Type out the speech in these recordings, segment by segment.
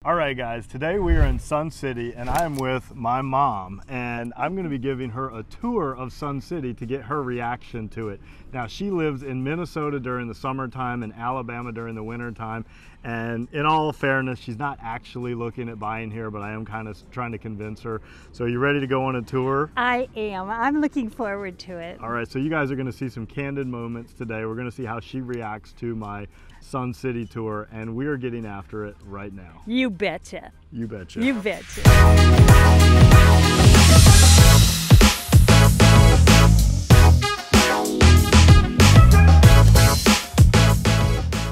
All right guys, today we are in Sun City and I'm with my mom and I'm going to be giving her a tour of Sun City to get her reaction to it. Now she lives in Minnesota during the summertime and Alabama during the wintertime, and in all fairness she's not actually looking at buying here, but I am kind of trying to convince her. So are you ready to go on a tour? I am. I'm looking forward to it. All right, so you guys are going to see some candid moments today. We're going to see how she reacts to my Sun City tour, and we are getting after it right now. You betcha. You betcha. You betcha.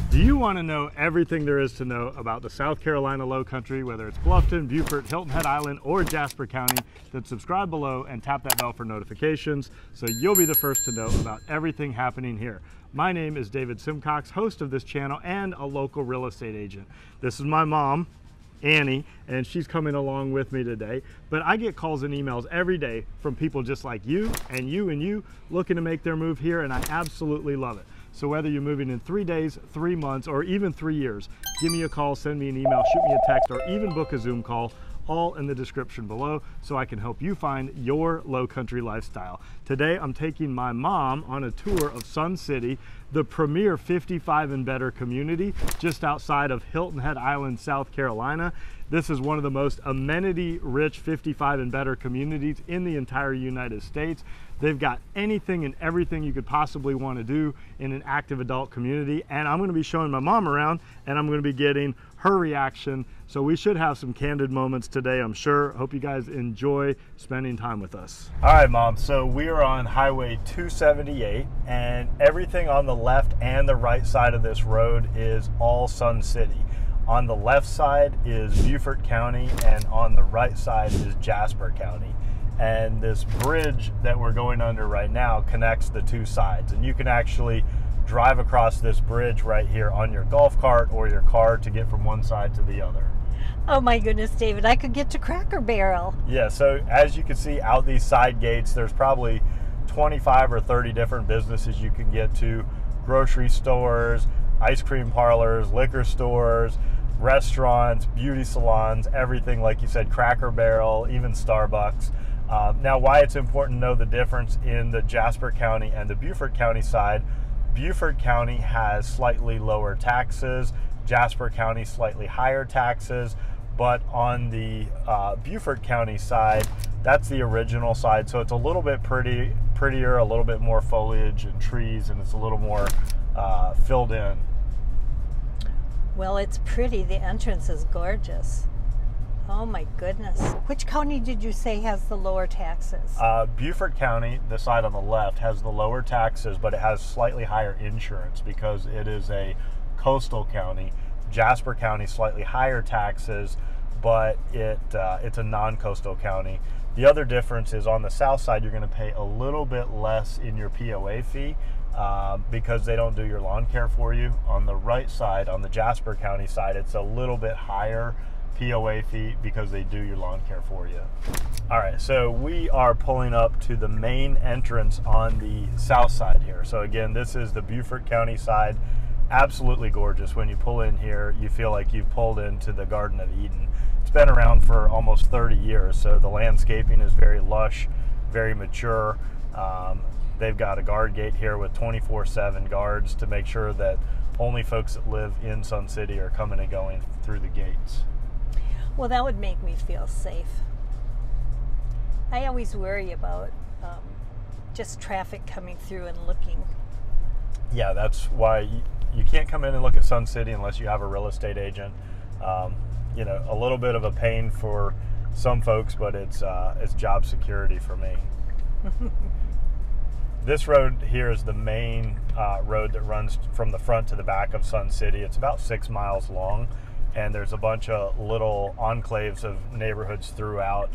Do you want to know everything there is to know about the South Carolina Lowcountry, whether it's Bluffton, Beaufort, Hilton Head Island, or Jasper County? Then subscribe below and tap that bell for notifications so you'll be the first to know about everything happening here. My name is David Simcox, host of this channel and a local real estate agent. This is my mom, Annie, and she's coming along with me today. But I get calls and emails every day from people just like you and you and you looking to make their move here, and I absolutely love it. So whether you're moving in 3 days, 3 months, or even 3 years, give me a call, send me an email, shoot me a text, or even book a Zoom call, all in the description below, so I can help you find your Lowcountry lifestyle. Today, I'm taking my mom on a tour of Sun City, the premier 55 and better community just outside of Hilton Head Island, South Carolina. This is one of the most amenity-rich 55 and better communities in the entire United States. They've got anything and everything you could possibly want to do in an active adult community, and I'm going to be showing my mom around and I'm going to be getting her reaction. So we should have some candid moments today, I'm sure. Hope you guys enjoy spending time with us. All right, Mom, so we are on Highway 278 and everything on the left and the right side of this road is all Sun City. On the left side is Beaufort County and on the right side is Jasper County. And this bridge that we're going under right now connects the two sides, and you can actually drive across this bridge right here on your golf cart or your car to get from one side to the other. Oh my goodness, David, I could get to Cracker Barrel. Yeah, so as you can see out these side gates, there's probably 25 or 30 different businesses you can get to. Grocery stores, ice cream parlors, liquor stores, restaurants, beauty salons, everything, like you said, Cracker Barrel, even Starbucks. Now, why it's important to know the difference in the Jasper County and the Beaufort County side: Beaufort County has slightly lower taxes, Jasper County slightly higher taxes, but on the Beaufort County side, that's the original side, so it's a little bit prettier, a little bit more foliage and trees, and it's a little more filled in. Well, it's pretty. The entrance is gorgeous. Oh my goodness. Which county did you say has the lower taxes? Beaufort County, the side on the left, has the lower taxes, but it has slightly higher insurance because it is a coastal county. Jasper County, slightly higher taxes, but it's a non-coastal county. The other difference is on the south side, you're going to pay a little bit less in your POA fee because they don't do your lawn care for you. On the right side, on the Jasper County side, it's a little bit higher POA fee because they do your lawn care for you. All right, so we are pulling up to the main entrance on the south side here. So again, this is the Beaufort County side. Absolutely gorgeous. When you pull in here, you feel like you've pulled into the Garden of Eden. It's been around for almost 30 years, so the landscaping is very lush, very mature. They've got a guard gate here with 24/7 guards to make sure that only folks that live in Sun City are coming and going through the gates. Well, that would make me feel safe. I always worry about just traffic coming through and looking. Yeah, that's why you can't come in and look at Sun City unless you have a real estate agent. You know, a little bit of a pain for some folks, but it's job security for me. This road here is the main road that runs from the front to the back of Sun City. It's about 6 miles long, and there's a bunch of little enclaves of neighborhoods throughout.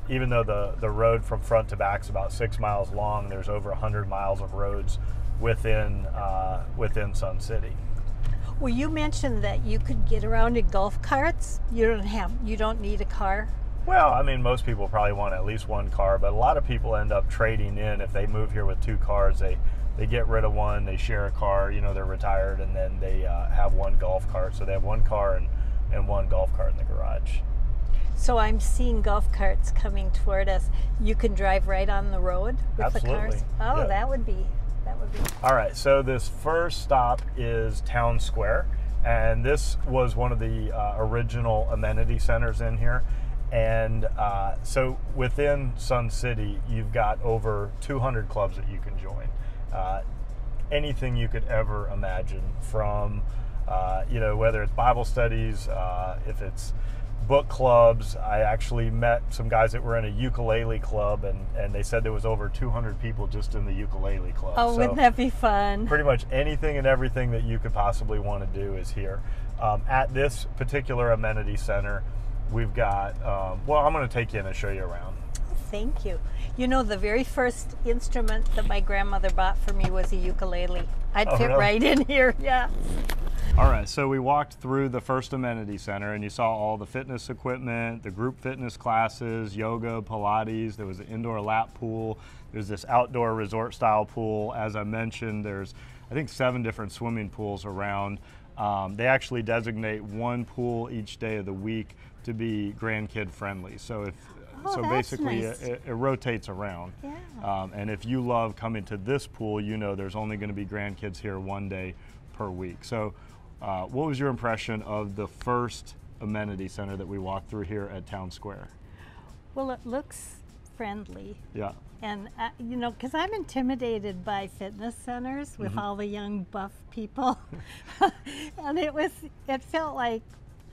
Even though the road from front to back is about 6 miles long, there's over 100 miles of roads within Sun City. Well, you mentioned that you could get around in golf carts. You don't need a car. Well, I mean, most people probably want at least one car, but a lot of people end up trading in. If they move here with 2 cars, they get rid of one, they share a car, you know, they're retired, and then they have one golf cart. So they have one car and and one golf cart in the garage. So I'm seeing golf carts coming toward us. You can drive right on the road with Absolutely. the cars? Oh, Yep. that would be. All right, so this first stop is Town Square, and this was one of the original amenity centers in here. And so within Sun City, you've got over 200 clubs that you can join. Anything you could ever imagine, from whether it's Bible studies, if it's book clubs. I actually met some guys that were in a ukulele club, and they said there was over 200 people just in the ukulele club. Oh, so wouldn't that be fun? Pretty much anything and everything that you could possibly want to do is here. At this particular amenity center, we've got, well, I'm going to take you in and show you around. Thank you. You know, the very first instrument that my grandmother bought for me was a ukulele. I'd fit really? right in here, yeah. All right, so we walked through the first amenity center, and you saw all the fitness equipment, the group fitness classes, yoga, Pilates. There was an indoor lap pool. There's this outdoor resort style pool. As I mentioned, there's, I think, 7 different swimming pools around. They actually designate one pool each day of the week to be grandkid friendly. So if so basically nice. it rotates around. Yeah. And if you love coming to this pool, you know there's only going to be grandkids here one day per week. So what was your impression of the first amenity center that we walked through here at Town Square? Well, it looks friendly. Yeah. And, you know, because I'm intimidated by fitness centers with all the young buff people. And it felt like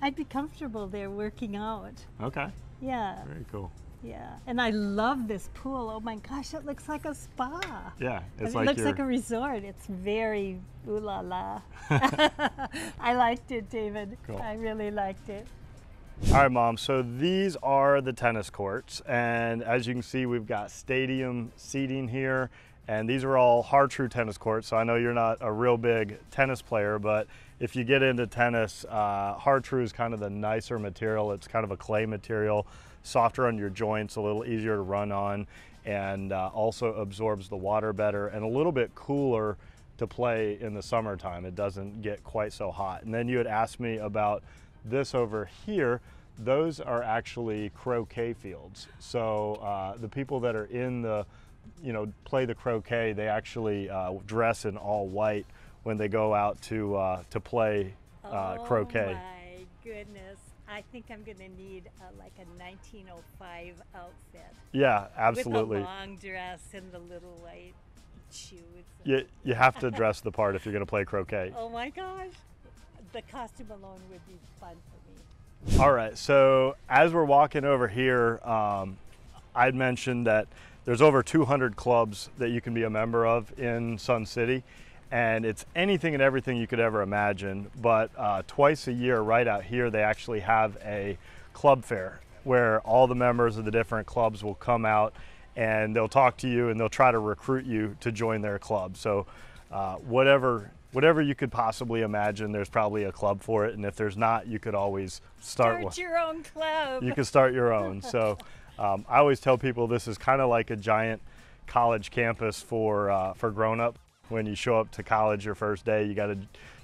I'd be comfortable there working out. Okay. Yeah. Very cool. Yeah. And I love this pool. Oh my gosh, it looks like a spa. Yeah. It looks like a resort. It's very ooh la la. I liked it, David. Cool. I really liked it. All right, Mom, so these are the tennis courts, and as you can see, we've got stadium seating here, and these are all hard-true tennis courts, so I know you're not a real big tennis player, but if you get into tennis, hard-true is kind of the nicer material. It's kind of a clay material, softer on your joints, a little easier to run on, and also absorbs the water better, and a little bit cooler to play in the summertime. It doesn't get quite so hot. And then you had asked me about this over here. Those are actually croquet fields. So the people that are in the, play the croquet, they actually dress in all white when they go out to play croquet. Oh my goodness. I think I'm gonna need like a 1905 outfit. Yeah, absolutely. With a long dress and the little white shoes. You have to dress the part if you're gonna play croquet. Oh my gosh. The costume alone would be fun for me. All right, so as we're walking over here, I'd mentioned that there's over 200 clubs that you can be a member of in Sun City, and it's anything and everything you could ever imagine. But twice a year, right out here, they actually have a club fair where all the members of the different clubs will come out and they'll talk to you and they'll try to recruit you to join their club. So whatever you could possibly imagine, there's probably a club for it, and if there's not, you could always start your own club. You can start your own. So I always tell people this is kind of like a giant college campus for grown-up. When you show up to college your first day, you got to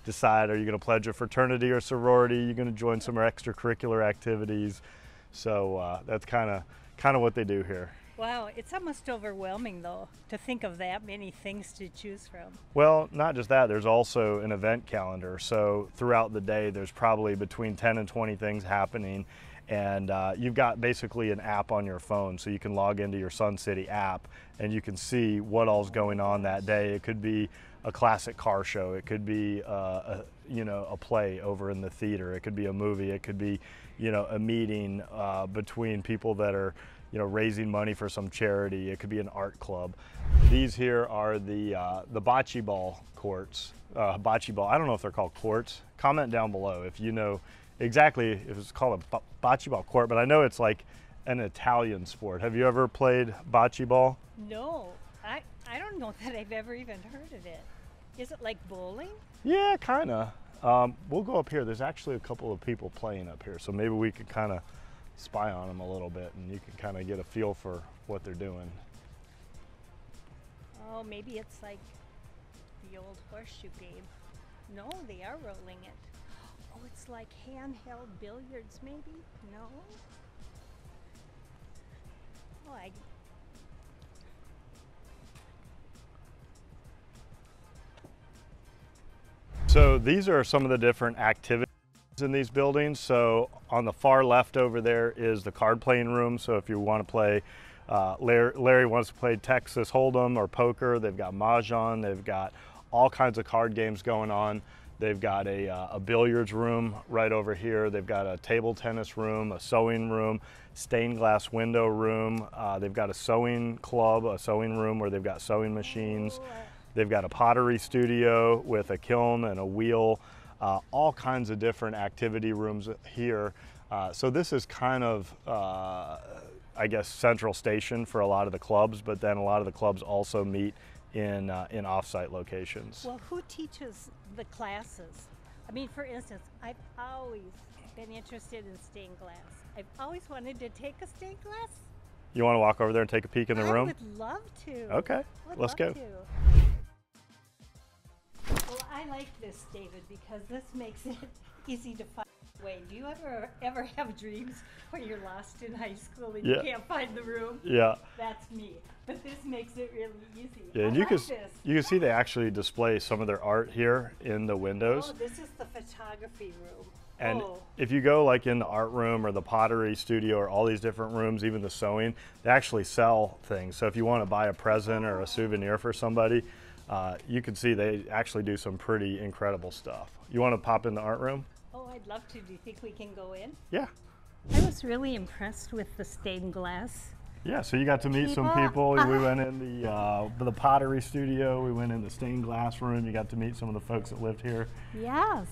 decide, are you going to pledge a fraternity or sorority? You're going to join some extracurricular activities. So that's kind of what they do here. Wow, it's almost overwhelming though to think of that many things to choose from. Well, not just that, there's also an event calendar. So throughout the day, there's probably between 10 and 20 things happening. And you've got basically an app on your phone, so you can log into your Sun City app and you can see what all's going on that day. It could be a classic car show. It could be a play over in the theater. It could be a movie. It could be, a meeting between people that are, raising money for some charity. It could be an art club. These here are the bocce ball courts. Bocce ball, I don't know if they're called courts. Comment down below if you know exactly if it's called a bocce ball court, but I know it's like an Italian sport. Have you ever played bocce ball? No, I don't know that I've ever even heard of it. Is it like bowling? Yeah, kind of. We'll go up here. There's actually a couple of people playing up here, so maybe we could kind of spy on them a little bit and you can kind of get a feel for what they're doing. Oh, maybe it's like the old horseshoe game. No, they are rolling it. Oh, it's like handheld billiards, maybe? No? Oh, So these are some of the different activities in these buildings. So on the far left over there is the card playing room. So if you want to play, Larry wants to play Texas Hold'em or poker, they've got Mahjong, they've got all kinds of card games going on. They've got a billiards room right over here. They've got a table tennis room, a sewing room, stained glass window room. They've got a sewing club, a sewing room where they've got sewing machines. They've got a pottery studio with a kiln and a wheel, all kinds of different activity rooms here. So this is kind of, I guess, central station for a lot of the clubs, but then a lot of the clubs also meet in off-site locations. Well, who teaches the classes? I mean, for instance, I've always been interested in stained glass. I've always wanted to take a stained glass. You want to walk over there and take a peek in the room? I would love to. Okay, let's go. Well, I like this, David, because this makes it easy to find a way. Do you ever have dreams where you're lost in high school and you can't find the room? Yeah. That's me. But this makes it really easy. Yeah, and you can see they actually display some of their art here in the windows. Oh, this is the photography room. And if you go like in the art room or the pottery studio or all these different rooms, even the sewing, they actually sell things. So if you want to buy a present or a souvenir for somebody, you can see they actually do some pretty incredible stuff. You want to pop in the art room? Oh, I'd love to. Do you think we can go in? Yeah. I was really impressed with the stained glass. Yeah, so you got to meet some people. We went in the pottery studio. We went in the stained glass room. You got to meet some of the folks that lived here. Yes.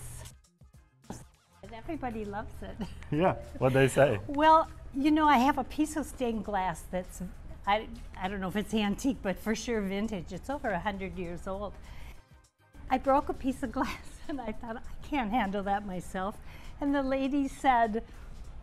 And everybody loves it. Yeah, what'd they say? Well, you know, I have a piece of stained glass that's, I don't know if it's antique, but for sure vintage. It's over 100 years old. I broke a piece of glass and I thought, I can't handle that myself. And the lady said,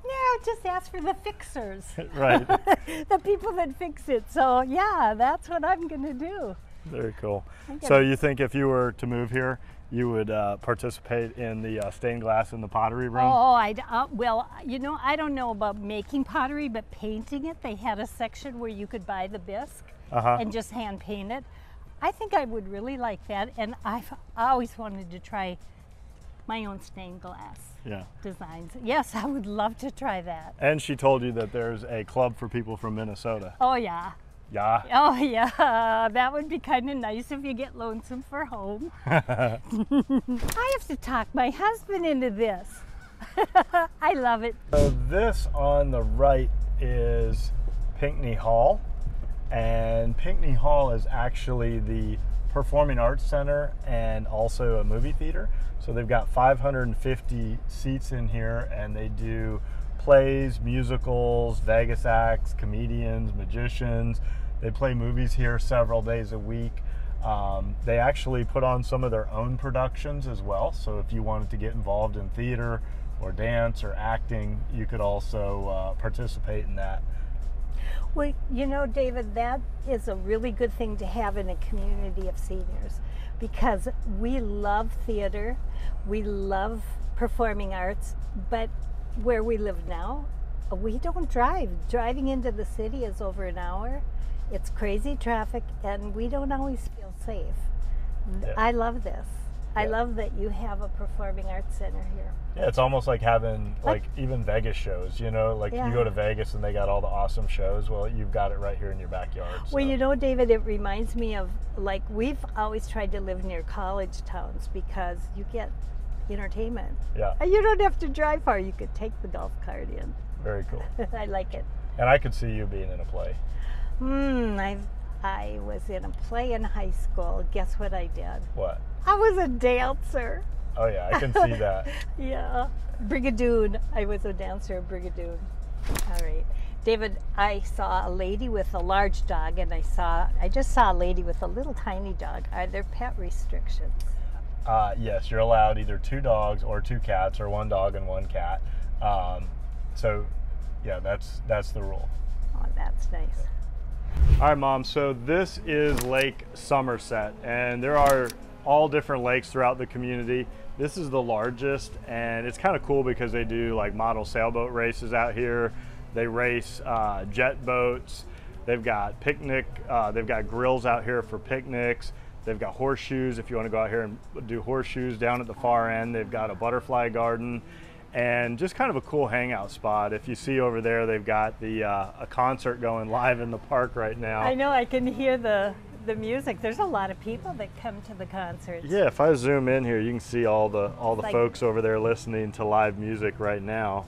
no, just ask for the fixers. Right. The people that fix it. So yeah, that's what I'm gonna do. Very cool. So you think if you were to move here, you would participate in the stained glass in the pottery room? Oh, well, you know, I don't know about making pottery, but painting it, they had a section where you could buy the bisque and just hand paint it. I think I would really like that, and I've always wanted to try my own stained glass designs. Yes, I would love to try that. And she told you that there's a club for people from Minnesota. Oh, yeah. Yeah? Oh, yeah. That would be kind of nice if you get lonesome for home. I have to talk my husband into this. I love it. So this on the right is Pinckney Hall. And Pinckney Hall is actually the Performing Arts Center and also a movie theater. So they've got 550 seats in here, and they do plays, musicals, Vegas acts, comedians, magicians. They play movies here several days a week. They actually put on some of their own productions as well. So if you wanted to get involved in theater or dance or acting, you could also participate in that. Well, you know, David, that is a really good thing to have in a community of seniors, because we love theater, we love performing arts, but where we live now, we don't drive. Driving into the city is over an hour. It's crazy traffic, and we don't always feel safe. Yeah. I love this. I love that you have a performing arts center here. Yeah, it's almost like having like even Vegas shows, you know, like you go to Vegas and they got all the awesome shows. Well, you've got it right here in your backyard. So. Well, you know, David, it reminds me of, like, we've always tried to live near college towns because you get entertainment. Yeah. And you don't have to drive far. You could take the golf cart in. Very cool. I like it. And I could see you being in a play. I was in a play in high school. Guess what I did? What? I was a dancer. Oh yeah, I can see that. Yeah. Brigadoon. I was a dancer at Brigadoon. All right. David, I saw a lady with a large dog, and I just saw a lady with a little tiny dog. Are there pet restrictions? Yes, you're allowed either 2 dogs or 2 cats, or 1 dog and 1 cat. So yeah, that's the rule. Oh, that's nice. All right, Mom, so this is Lake Somerset, and there are all different lakes throughout the community. This is the largest, and it's kind of cool because they do like model sailboat races out here. They race jet boats. They've got they've got grills out here for picnics. They've got horseshoes if you want to go out here and do horseshoes down at the far end. They've got a butterfly garden and just kind of a cool hangout spot. If you see over there, they've got a concert going live in the park right now. I know, I can hear the music. There's a lot of people that come to the concerts. Yeah, if I zoom in here, you can see all the like, folks over there listening to live music right now.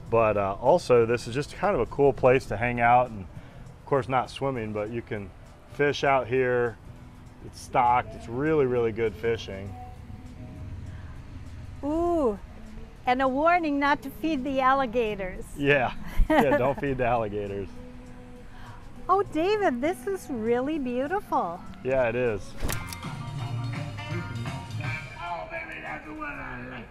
But also, this is just kind of a cool place to hang out, and of course not swimming, but you can fish out here. It's stocked. It's really, really good fishing. Ooh, and a warning not to feed the alligators. Yeah, yeah, don't feed the alligators. Oh, David, this is really beautiful. Yeah, it is. Oh, baby, that's the one.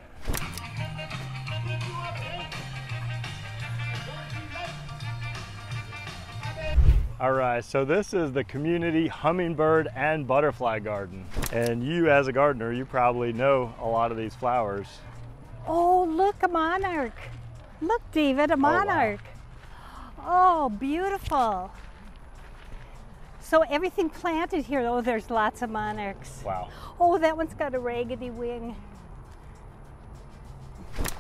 All right, so this is the community hummingbird and butterfly garden. And you, as a gardener, you probably know a lot of these flowers. Oh, look, a monarch. Look, David, a monarch. Oh, beautiful. So everything planted here, oh, there's lots of monarchs. Wow. Oh, that one's got a raggedy wing.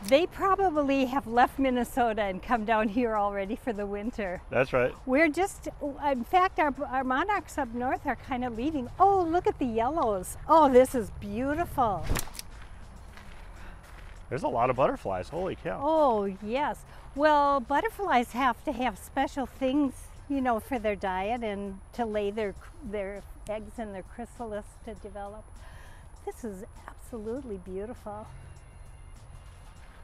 They probably have left Minnesota and come down here already for the winter. That's right. We're just, in fact, our monarchs up north are kind of leaving. Oh, look at the yellows. Oh, this is beautiful. There's a lot of butterflies, holy cow. Oh, yes. Well, butterflies have to have special things, you know, for their diet and to lay their eggs and their chrysalis to develop. This is absolutely beautiful.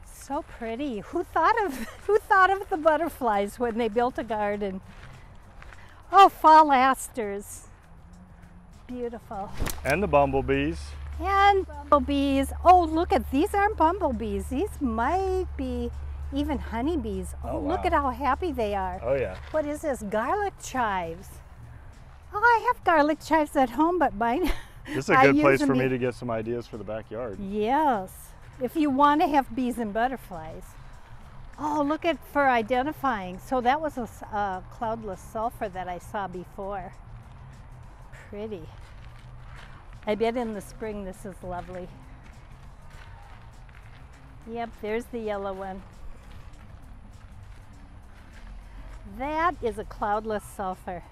So pretty. Who thought of the butterflies when they built a garden? Oh, fall asters. Beautiful. And the bumblebees. And bumblebees. Oh, look at these aren't bumblebees. These might be even honeybees. Oh, wow. Look at how happy they are. Oh yeah. What is this? Garlic chives. Oh, I have garlic chives at home, but mine. This is a good place for me to get some ideas for the backyard. Yes. If you want to have bees and butterflies. Oh, look at for identifying. So that was a cloudless sulfur that I saw before. Pretty. I bet in the spring this is lovely. Yep, there's the yellow one. That is a cloudless sulfur.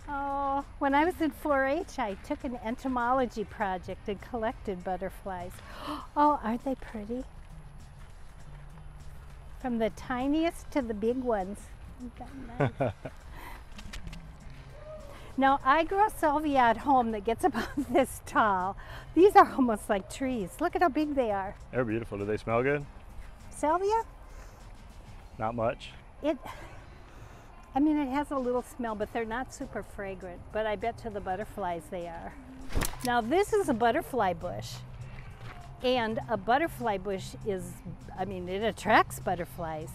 Oh, when I was in 4-H, I took an entomology project and collected butterflies. Oh, aren't they pretty? From the tiniest to the big ones. Now, I grow salvia at home that gets about this tall. These are almost like trees. Look at how big they are. They're beautiful. Do they smell good? Salvia? Not much. I mean, it has a little smell, but they're not super fragrant. But I bet to the butterflies they are. Now, this is a butterfly bush. And a butterfly bush is, I mean, it attracts butterflies.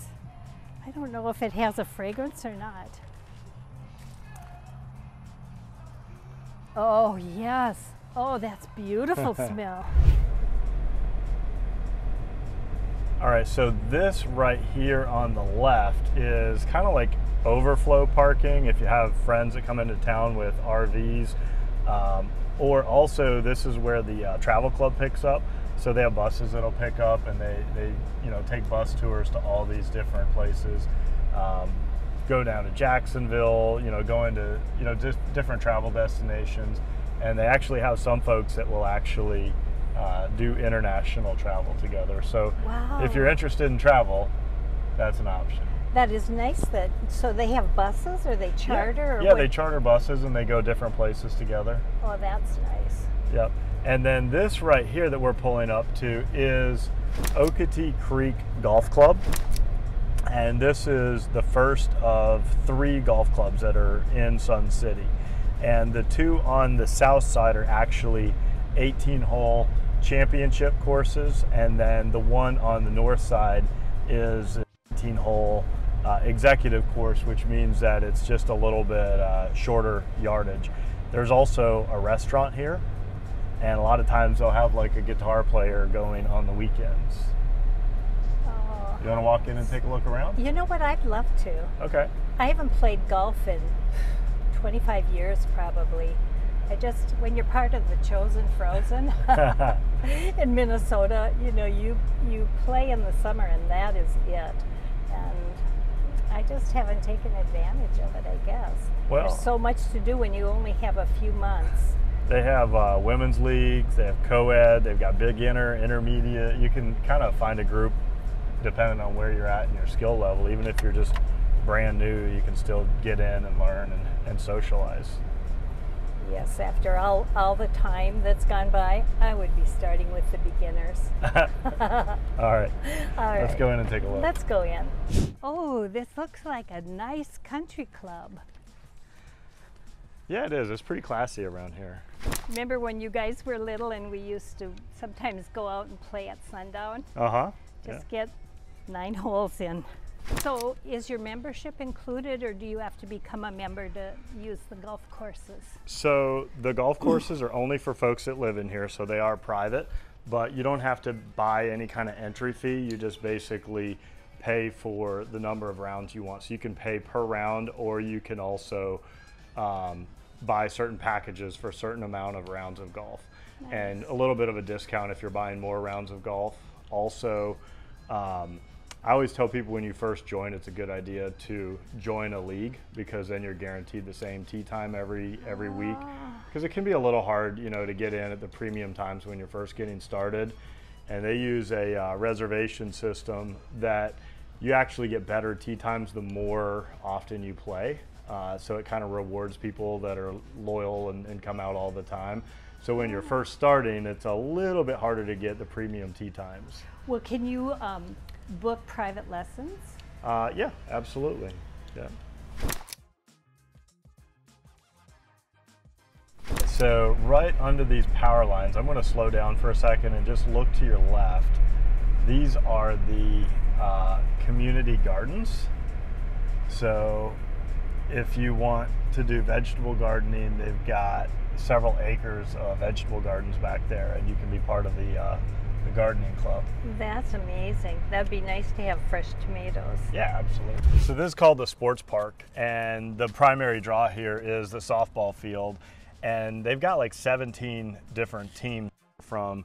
I don't know if it has a fragrance or not. Oh, yes. Oh, that's beautiful smell. All right, so this right here on the left is kind of like overflow parking if you have friends that come into town with RVs. Or also this is where the travel club picks up. So they have buses that'll pick up and they take bus tours to all these different places. Go down to Jacksonville, go into, just different travel destinations. And they actually have some folks that will actually do international travel together. So wow. If you're interested in travel, that's an option. That is nice. So they have buses or they charter? Yeah, they charter buses and they go different places together. Oh, that's nice. Yep. And then this right here that we're pulling up to is Okatee Creek Golf Club. And this is the first of 3 golf clubs that are in Sun City. And the 2 on the south side are actually 18-hole championship courses. And then the one on the north side is an 18-hole executive course, which means that it's just a little bit shorter yardage. There's also a restaurant here, and a lot of times they'll have like a guitar player going on the weekends. Oh. You want to walk in and take a look around? You know what? I'd love to. Okay. I haven't played golf in 25 years probably. When you're part of the Chosen Frozen in Minnesota, you know, you play in the summer and that is it. And I just haven't taken advantage of it, I guess. Well, there's so much to do when you only have a few months. They have women's leagues, they have co-ed, they've got beginner, intermediate. You can kind of find a group depending on where you're at in your skill level. Even if you're just brand new, you can still get in and learn and socialize. Yes, after all the time that's gone by, I would be starting with the beginners. All right. Let's go in and take a look. Let's go in. Oh, this looks like a nice country club. Yeah, it is. It's pretty classy around here. Remember when you guys were little and we used to sometimes go out and play at sundown? Uh-huh. Just get 9 holes in. So is your membership included, or do you have to become a member to use the golf courses? So the golf courses are only for folks that live in here, so they are private, but you don't have to buy any kind of entry fee. You just basically pay for the number of rounds you want. So you can pay per round, or you can also buy certain packages for a certain amount of rounds of golf. Nice. And a little bit of a discount if you're buying more rounds of golf. Also, I always tell people when you first join, it's a good idea to join a league, because then you're guaranteed the same tee time every week. Because it can be a little hard, you know, to get in at the premium times when you're first getting started. And they use a reservation system that you actually get better tee times the more often you play. So it kind of rewards people that are loyal and come out all the time. So when you're first starting, it's a little bit harder to get the premium tee times. Well, can you book private lessons? Yeah, absolutely. Yeah. So right under these power lines, I'm going to slow down for a second and just look to your left. These are the community gardens. So if you want to do vegetable gardening, they've got several acres of vegetable gardens back there, and you can be part of the gardening club. That's amazing. That'd be nice to have fresh tomatoes. Yeah, absolutely. So this is called the sports park, and the primary draw here is the softball field, and they've got like 17 different teams from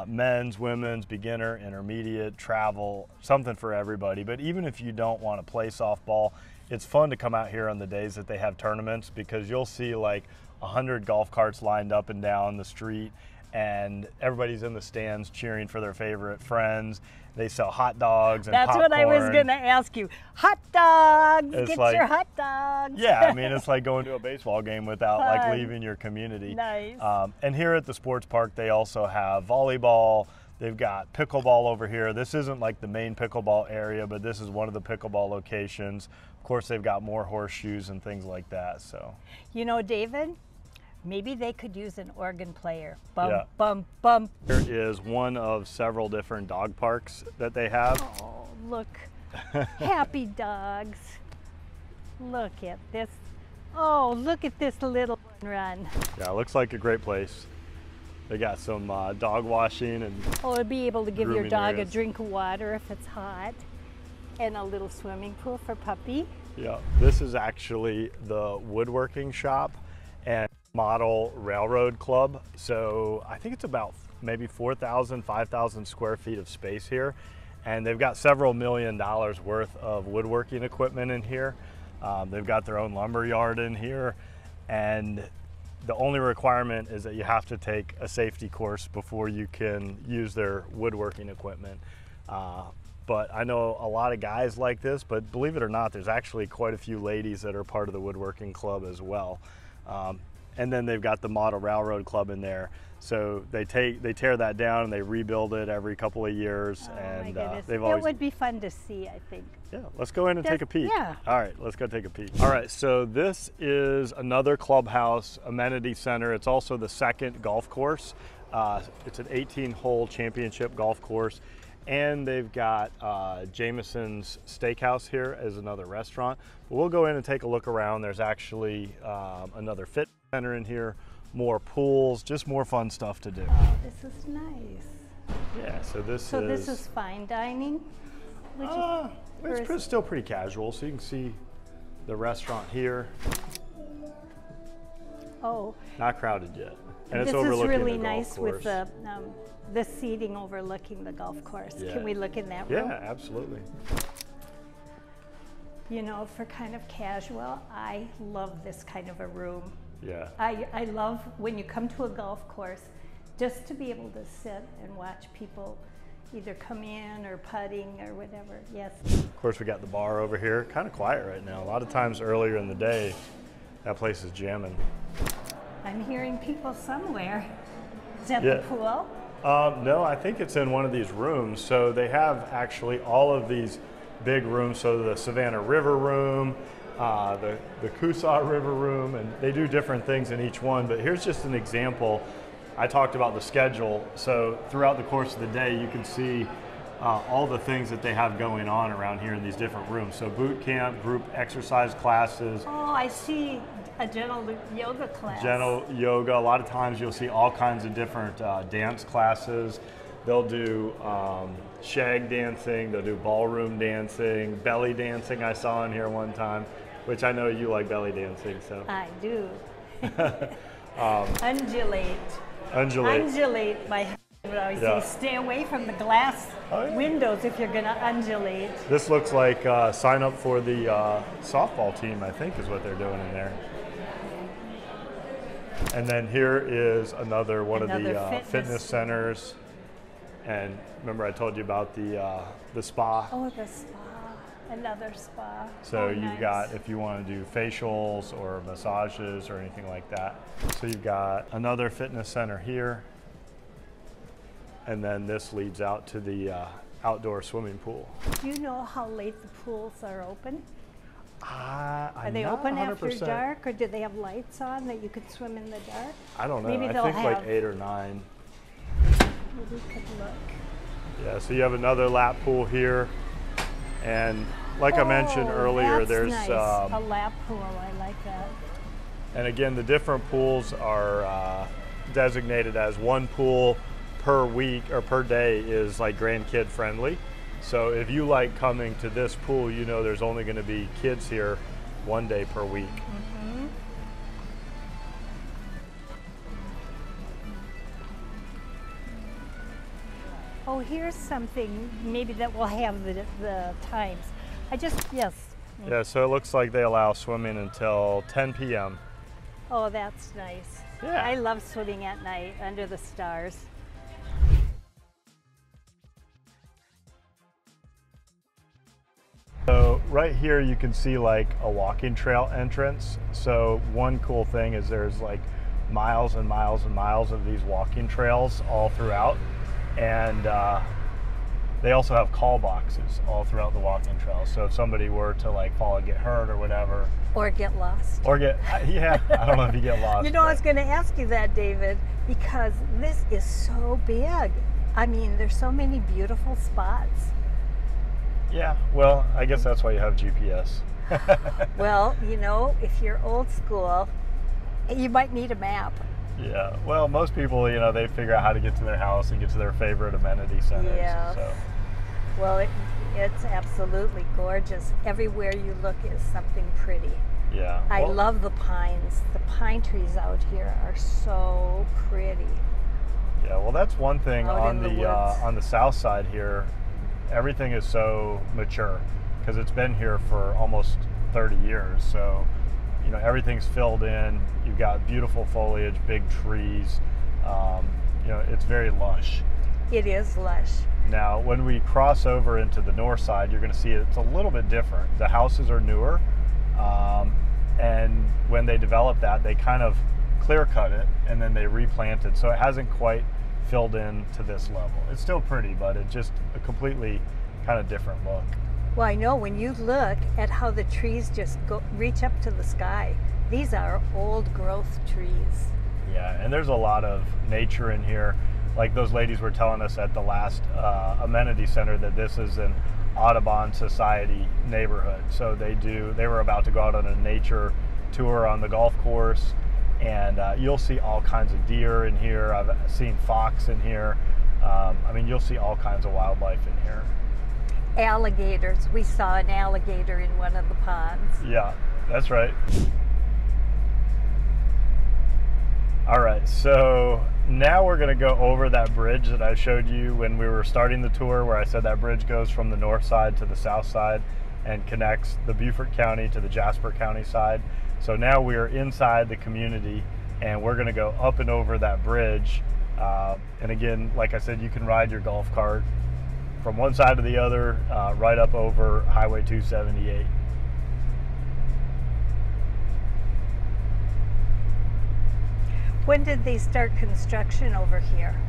men's, women's, beginner, intermediate, travel, something for everybody. But even if you don't want to play softball, it's fun to come out here on the days that they have tournaments, because you'll see like 100 golf carts lined up and down the street, and everybody's in the stands cheering for their favorite friends. They sell hot dogs and popcorn. That's what I was going to ask you. Hot dogs! Get your hot dogs! Yeah, I mean, it's like going to a baseball game without like leaving your community. Nice. And here at the sports park, they also have volleyball. They've got pickleball over here. This isn't like the main pickleball area, but this is one of the pickleball locations. Of course, they've got more horseshoes and things like that. So, you know, David, maybe they could use an organ player. Bum, yeah. Bum, bum. Here is one of several different dog parks that they have. Oh, look. Happy dogs. Look at this. Oh, look at this little one run. Yeah, it looks like a great place. They got some dog washing and to be able to give your dog areas. a drink of water if it's hot, and a little swimming pool for puppy. Yeah, this is actually the woodworking shop and model railroad club. So I think it's about maybe 4,000, 5,000 square feet of space here. And they've got several $1 million worth of woodworking equipment in here. They've got their own lumber yard in here. And the only requirement is that you have to take a safety course before you can use their woodworking equipment. But I know a lot of guys like this, but believe it or not, there's actually quite a few ladies that are part of the woodworking club as well. And then they've got the model railroad club in there. So they tear that down and they rebuild it every couple of years. Oh, and my goodness. they've always... It would be fun to see, I think. Yeah, let's go in and take a peek. Yeah. All right, let's go take a peek. All right, so this is another clubhouse amenity center. It's also the second golf course. It's an 18-hole championship golf course. And they've got Jameson's Steakhouse here as another restaurant. But we'll go in and take a look around. There's actually another fit Center in here, more pools, just more fun stuff to do. Oh, this is nice. Yeah, so this is fine dining? It's still pretty casual, so you can see the restaurant here. Oh. Not crowded yet. And it's this overlooking is really the golf nice course. with the seating overlooking the golf course. Yeah. Can we look in that room? Yeah, absolutely. You know, for kind of casual, I love this kind of a room. Yeah. I love when you come to a golf course, just to be able to sit and watch people either come in or putting or whatever. Yes. Of course, we got the bar over here. Kind of quiet right now. A lot of times earlier in the day, that place is jamming. I'm hearing people somewhere. Is that Yeah. the pool? No, I think it's in one of these rooms. So they have actually all of these big rooms. So the Savannah River room, the Coosaw River room, and they do different things in each one. But here's just an example. I talked about the schedule. So throughout the course of the day, you can see all the things that they have going on around here in these different rooms. So boot camp, group exercise classes. Oh, I see a gentle yoga class. Gentle yoga. A lot of times you'll see all kinds of different dance classes. They'll do shag dancing, they'll do ballroom dancing, belly dancing I saw in here one time, which I know you like belly dancing, so. I do. Undulate. Undulate. Undulate, my husband would always say, stay away from the glass windows if you're gonna undulate. This looks like sign up for the softball team, I think is what they're doing in there. And then here is another one of the fitness centers. And remember I told you about the spa. Oh, the spa. Another spa. So you've got, if you want to do facials or massages or anything like that. So you've got another fitness center here. And then this leads out to the outdoor swimming pool. Do you know how late the pools are open? Are they open after dark, or do they have lights on that you could swim in the dark? I don't know. Maybe I they'll think have, like 8 or 9. We could look. Yeah, so you have another lap pool here. And like I mentioned earlier, there's nice. A lap pool. I like that. And again, the different pools are designated as one pool per week or per day is like grandkid friendly. So if you like coming to this pool, you know there's only going to be kids here one day per week. Mm-hmm. Oh, here's something maybe that will have the times. Yeah, so it looks like they allow swimming until 10 p.m. Oh, that's nice. Yeah. I love swimming at night under the stars. So right here you can see like a walking trail entrance. So one cool thing is there's like miles and miles and miles of these walking trails all throughout. And they also have call boxes all throughout the walking trail. So if somebody were to like fall and get hurt or whatever. Or get lost. Or get, yeah, I don't know if you get lost. You know, I was going to ask you that, David, because this is so big. I mean, there's so many beautiful spots. Yeah, well, I guess that's why you have GPS. Well, you know, if you're old school, you might need a map. Yeah, well, most people, you know, they figure out how to get to their house and get to their favorite amenity centers. Yeah. So. Well, it's absolutely gorgeous. Everywhere you look is something pretty. Yeah. I love the pines. The pine trees out here are so pretty. Yeah, well, that's one thing on the south side here. Everything is so mature because it's been here for almost 30 years. So, you know, everything's filled in. You've got beautiful foliage, big trees. You know, it's very lush. It is lush. Now, when we cross over into the north side, you're going to see it's a little bit different. The houses are newer, and when they developed that, they kind of clear cut it and then they replanted. So it hasn't quite filled in to this level. It's still pretty, but it's just a completely kind of different look. Well, I know when you look at how the trees just reach up to the sky, these are old growth trees. Yeah, and there's a lot of nature in here. Like those ladies were telling us at the last amenity center that this is an Audubon Society neighborhood. So they were about to go out on a nature tour on the golf course, and you'll see all kinds of deer in here. I've seen fox in here. I mean, you'll see all kinds of wildlife in here. Alligators. We saw an alligator in one of the ponds. Yeah, that's right. All right, so now we're going to go over that bridge that I showed you when we were starting the tour, where I said that bridge goes from the north side to the south side and connects the Beaufort County to the Jasper County side. So now we are inside the community, and we're going to go up and over that bridge. And again, like I said, you can ride your golf cart from one side to the other, right up over Highway 278. When did they start construction over here?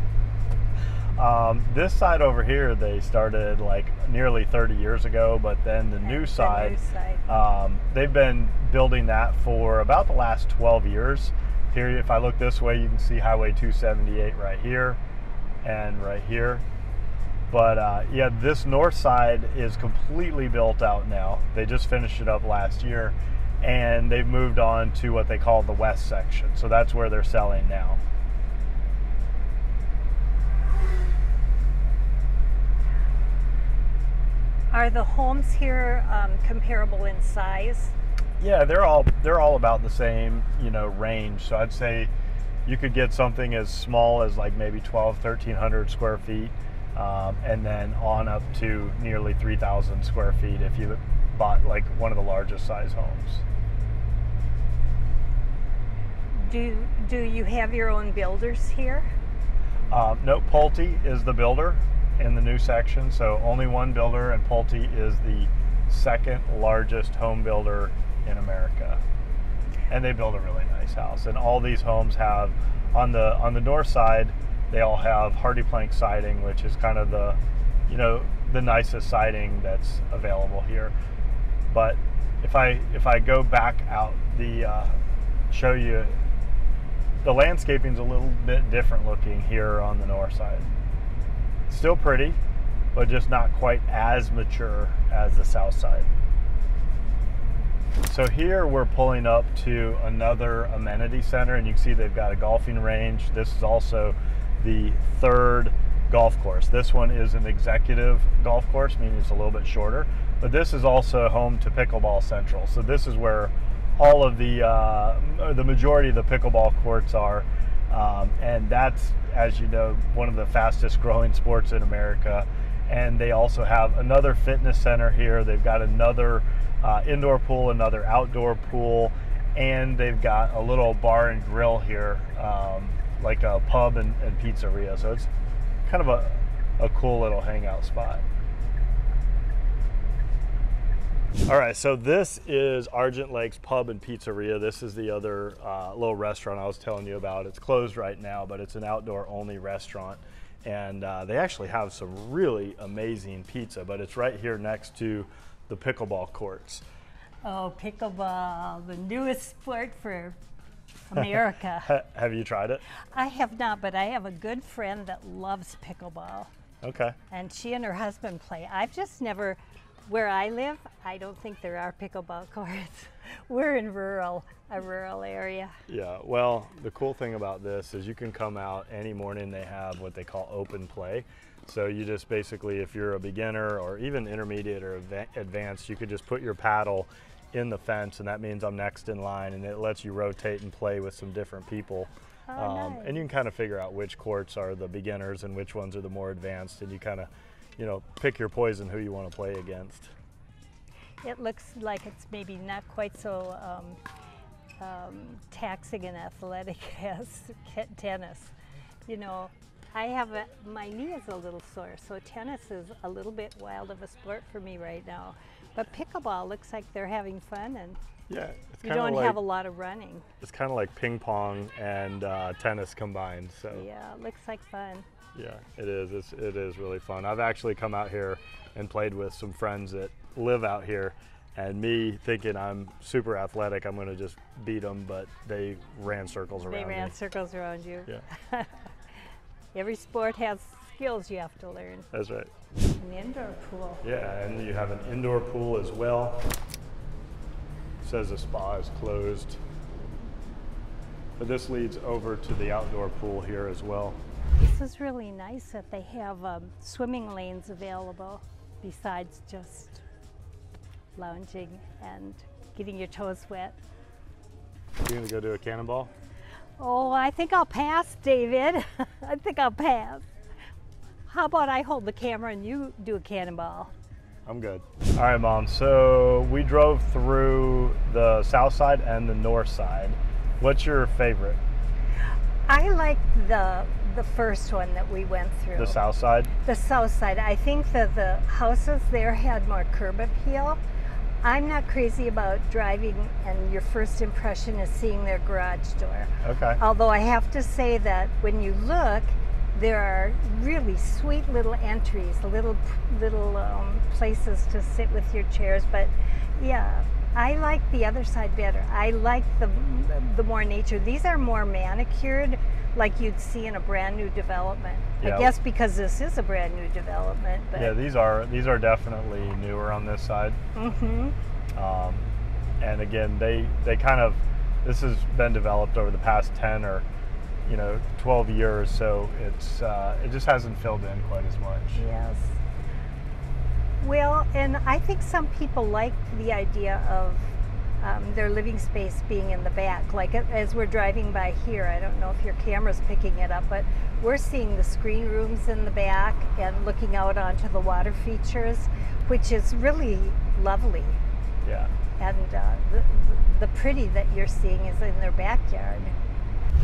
This side over here, they started like nearly 30 years ago, but then the new side, they've been building that for about the last 12 years. Here, if I look this way, you can see Highway 278 right here and right here. But yeah, this north side is completely built out now. They just finished it up last year, and they've moved on to what they call the west section. So that's where they're selling now. Are the homes here comparable in size? Yeah, they're all about the same, you know, range. So I'd say you could get something as small as like maybe 1,300 square feet, and then on up to nearly 3,000 square feet if you bought like one of the largest size homes. Do you have your own builders here? No, Pulte is the builder in the new section, so only one builder, and Pulte is the second largest home builder in America. And they build a really nice house. And all these homes have, on the north side, they all have hardy plank siding, which is kind of the, you know, the nicest siding that's available here. But if I go back out, show you, the landscaping's a little bit different looking here on the north side. Still pretty, but just not quite as mature as the south side. So here we're pulling up to another amenity center, and you can see they've got a golfing range. This is also the third golf course. This one is an executive golf course, meaning it's a little bit shorter, but this is also home to Pickleball Central. So this is where all of the majority of the pickleball courts are. And that's, as you know, one of the fastest growing sports in America. And they also have another fitness center here. They've got another indoor pool, another outdoor pool, and they've got a little bar and grill here, like a pub and pizzeria. So it's kind of a cool little hangout spot. All right, so this is Argent Lake's Pub and Pizzeria. This is the other little restaurant I was telling you about. It's closed right now, but it's an outdoor only restaurant. And they actually have some really amazing pizza, but it's right here next to the pickleball courts. Oh, pickleball, the newest sport for America. Have you tried it? I have not, but I have a good friend that loves pickleball. Okay. And she and her husband play. I've just never, where I live, I don't think there are pickleball courts. We're in a rural area. Yeah, well, the cool thing about this is you can come out any morning. They have what they call open play. So you just basically, if you're a beginner or even intermediate or advanced, you could just put your paddle in the fence, and that means I'm next in line, and it lets you rotate and play with some different people. Oh, nice. And you can kind of figure out which courts are the beginners and which ones are the more advanced, and you kind of, you know, pick your poison who you want to play against. It looks like it's maybe not quite so taxing and athletic as tennis. You know, my knee is a little sore, so tennis is a little bit wild of a sport for me right now. But pickleball looks like they're having fun, and yeah, you don't have a lot of running. It's kind of like ping pong and tennis combined. So yeah, it looks like fun. Yeah, it is. It is really fun. I've actually come out here and played with some friends that live out here, and me thinking I'm super athletic, I'm going to just beat them, but they ran circles around me. They ran circles around you. Yeah. Every sport has skills you have to learn. That's right. An indoor pool. Yeah, and you have an indoor pool as well. It says the spa is closed. But this leads over to the outdoor pool here as well. This is really nice that they have swimming lanes available besides just lounging and getting your toes wet. You gonna go do a cannonball? Oh, I think I'll pass, David. I think I'll pass. How about I hold the camera and you do a cannonball? I'm good. All right, Mom, so we drove through the south side and the north side. What's your favorite? I like the first one that we went through. The south side? The south side. I think that the houses there had more curb appeal. I'm not crazy about driving and your first impression is seeing their garage door. Okay. Although I have to say that when you look, there are really sweet little entries, little places to sit with your chairs. But yeah, I like the other side better. I like the more nature. These are more manicured, like you'd see in a brand new development. Yeah. I guess because this is a brand new development. But Yeah, these are definitely newer on this side. Mm-hmm. And again, they kind of, this has been developed over the past 10 or 12 years, so it's it just hasn't filled in quite as much. Yes. Well, and I think some people like the idea of their living space being in the back. Like as we're driving by here, I don't know if your camera's picking it up, but we're seeing the screen rooms in the back and looking out onto the water features, which is really lovely. Yeah. And the pretty that you're seeing is in their backyard.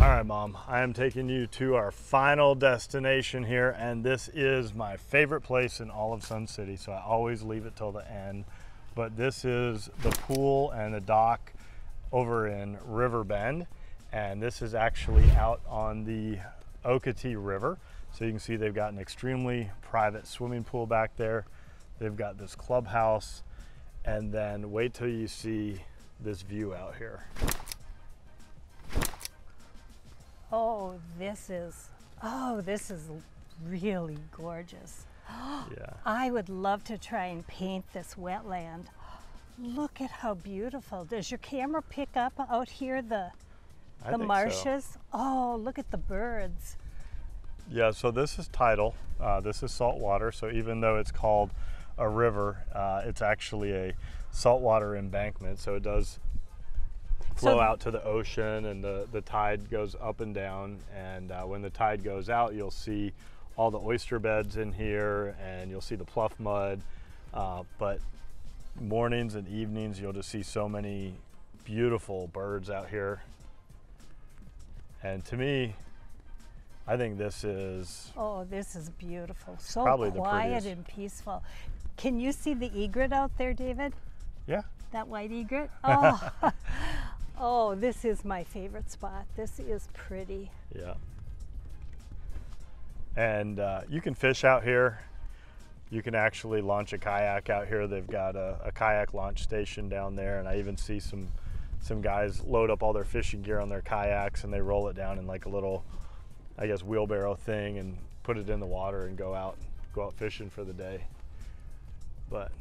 All right, Mom, I am taking you to our final destination here, and this is my favorite place in all of Sun City, so I always leave it till the end. But this is the pool and the dock over in River Bend, and this is actually out on the Okatee River. So you can see they've got an extremely private swimming pool back there. They've got this clubhouse, and then wait till you see this view out here. Oh, this is really gorgeous. Yeah. I would love to try and paint this wetland. Look at how beautiful. Does your camera pick up out here the marshes? So. Oh, look at the birds. Yeah, so this is tidal. This is salt water. So even though it's called a river, it's actually a saltwater embankment. So it does flow out to the ocean, and the tide goes up and down. And when the tide goes out, you'll see all the oyster beds in here, and you'll see the pluff mud. But mornings and evenings, you'll just see so many beautiful birds out here. And to me, I think this is... Oh, this is beautiful. So probably quiet and peaceful. Can you see the egret out there, David? Yeah. That white egret? Oh, oh, this is my favorite spot. This is pretty. Yeah. And you can fish out here. You can actually launch a kayak out here. They've got a kayak launch station down there, and I even see some guys load up all their fishing gear on their kayaks, and they roll it down in like a little, I guess, wheelbarrow thing and put it in the water and go out fishing for the day. But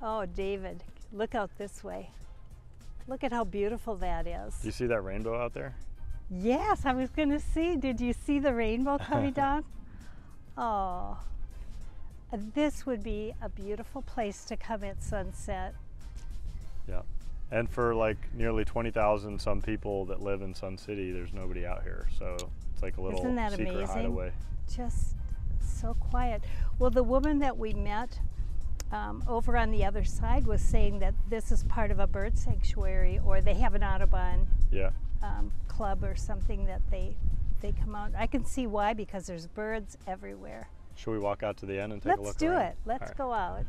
oh, David, look out this way. Look at how beautiful that is. Do you see that rainbow out there? Yes, I was going to see. Did you see the rainbow coming down? Oh, this would be a beautiful place to come at sunset. Yeah. And for like nearly 20,000 some people that live in Sun City, there's nobody out here. So it's like a little Isn't that secret amazing? hideaway. Just so quiet. Well, the woman that we met over on the other side was saying that this is part of a bird sanctuary, or they have an Audubon club or something that they come out. I can see why, because there's birds everywhere. Should we walk out to the end and take a look Let's do around? it. Let's go out.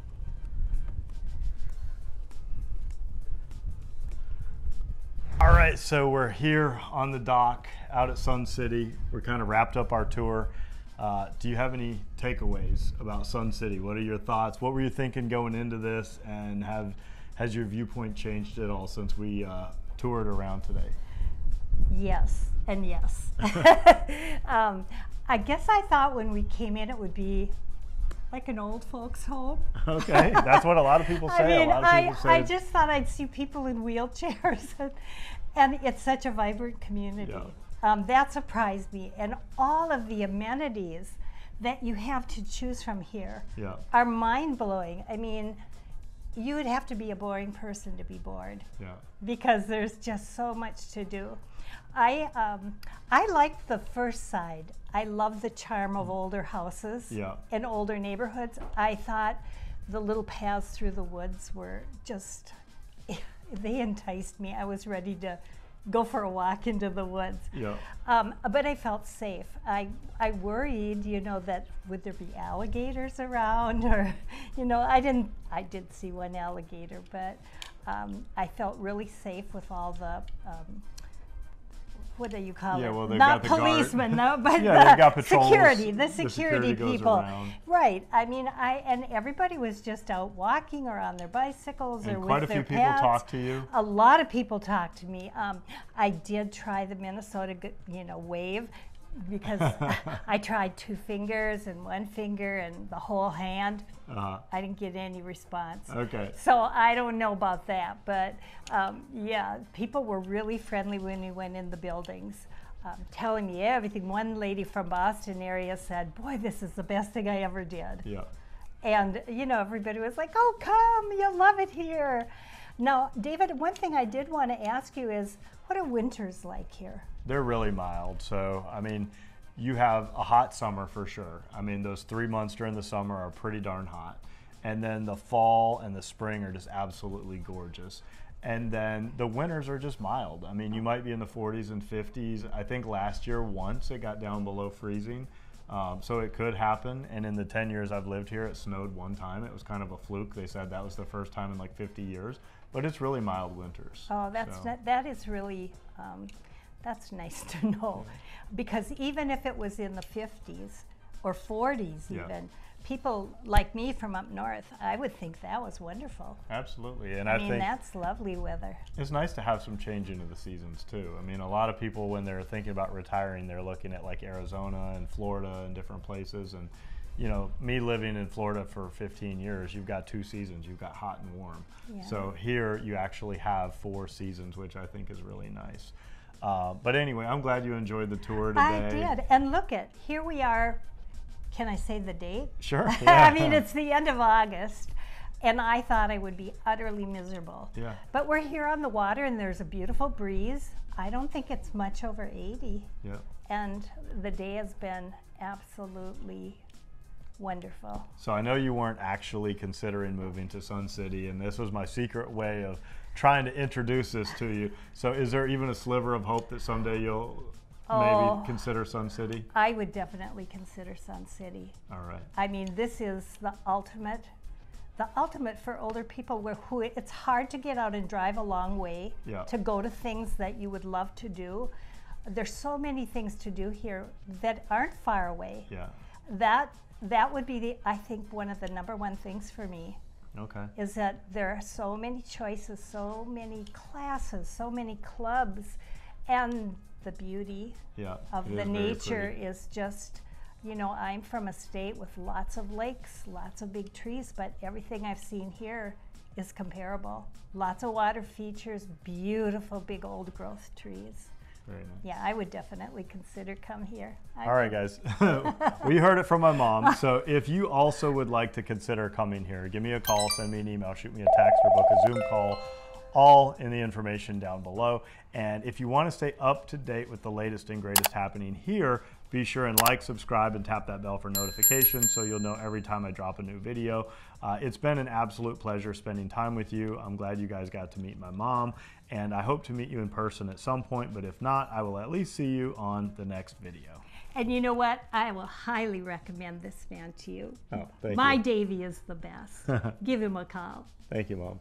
All right, so we're here on the dock out at Sun City. We're kind of wrapped up our tour. Do you have any takeaways about Sun City? What are your thoughts? What were you thinking going into this, and has your viewpoint changed at all since we toured around today? Yes, and yes. I guess I thought when we came in it would be like an old folks home. Okay, that's what a lot of people say. I mean, a lot of people say I just thought I'd see people in wheelchairs, and it's such a vibrant community. Yeah. That surprised me, and all of the amenities that you have to choose from here are mind-blowing. I mean, you would have to be a boring person to be bored, because there's just so much to do. I liked the first side. I love the charm of older houses and older neighborhoods. I thought the little paths through the woods were just, they enticed me. I was ready to go for a walk into the woods. But I felt safe. I worried, you know, that would there be alligators around, or, you know, I did see one alligator, but I felt really safe with all the what do you call it? Well, not policemen, no, but the security, the security people. Around. Right. I mean, and everybody was just out walking or on their bicycles or with their pets. Quite a few people talked to you. A lot of people talked to me. I did try the Minnesota, you know, wave, because I tried 2 fingers and 1 finger and the whole hand. I didn't get any response. Okay. So I don't know about that, but yeah, people were really friendly when we went in the buildings, telling me everything. One lady from Boston area said, "Boy, this is the best thing I ever did." Yeah. And you know, everybody was like, "Oh, come, you'll love it here." Now, David, one thing I did want to ask you is, what are winters like here? They're really mild. So, I mean, you have a hot summer for sure. I mean, those 3 months during the summer are pretty darn hot. And then the fall and the spring are just absolutely gorgeous. And then the winters are just mild. I mean, you might be in the 40s and 50s. I think last year once it got down below freezing. So it could happen. And in the 10 years I've lived here, it snowed one time. It was kind of a fluke. They said that was the first time in like 50 years. But it's really mild winters. Oh, that is really, that's nice to know. Because even if it was in the 50s or 40s even, people like me from up north, I would think that was wonderful. Absolutely. And I mean, that's lovely weather. It's nice to have some change into the seasons too. I mean, a lot of people, when they're thinking about retiring, they're looking at like Arizona and Florida and different places. And you know, me living in Florida for 15 years, you've got 2 seasons. You've got hot and warm. So here you actually have 4 seasons, which I think is really nice. But anyway, I'm glad you enjoyed the tour today. I did. And look here we are. Can I say the date? Sure. Yeah. I mean, it's the end of August, and I thought I would be utterly miserable. Yeah. But we're here on the water, and there's a beautiful breeze. I don't think it's much over 80. Yeah. And the day has been absolutely wonderful. So I know you weren't actually considering moving to Sun City, and this was my secret way of trying to introduce this to you. So is there even a sliver of hope that someday you'll maybe consider Sun City? I would definitely consider Sun City. All right. I mean, this is the ultimate for older people who it's hard to get out and drive a long way to go to things that you would love to do. There's so many things to do here that aren't far away. Yeah. That would be I think one of the #1 things for me. Okay. Is that there are so many choices, so many classes, so many clubs, and the beauty of the nature is just, you know, I'm from a state with lots of lakes, lots of big trees, but everything I've seen here is comparable. Lots of water features, beautiful big old growth trees. Very nice. Yeah, I would definitely consider come here. All right, guys. We heard it from my mom. So if you also would like to consider coming here, give me a call, send me an email, shoot me a text, or book a Zoom call. All in the information down below. And if you want to stay up to date with the latest and greatest happening here, be sure and like, subscribe, and tap that bell for notifications so you'll know every time I drop a new video. It's been an absolute pleasure spending time with you. I'm glad you guys got to meet my mom, and I hope to meet you in person at some point, but if not, I will at least see you on the next video. And you know what? I will highly recommend this man to you. Oh, thank you. My Davy is the best. Give him a call. Thank you, Mom.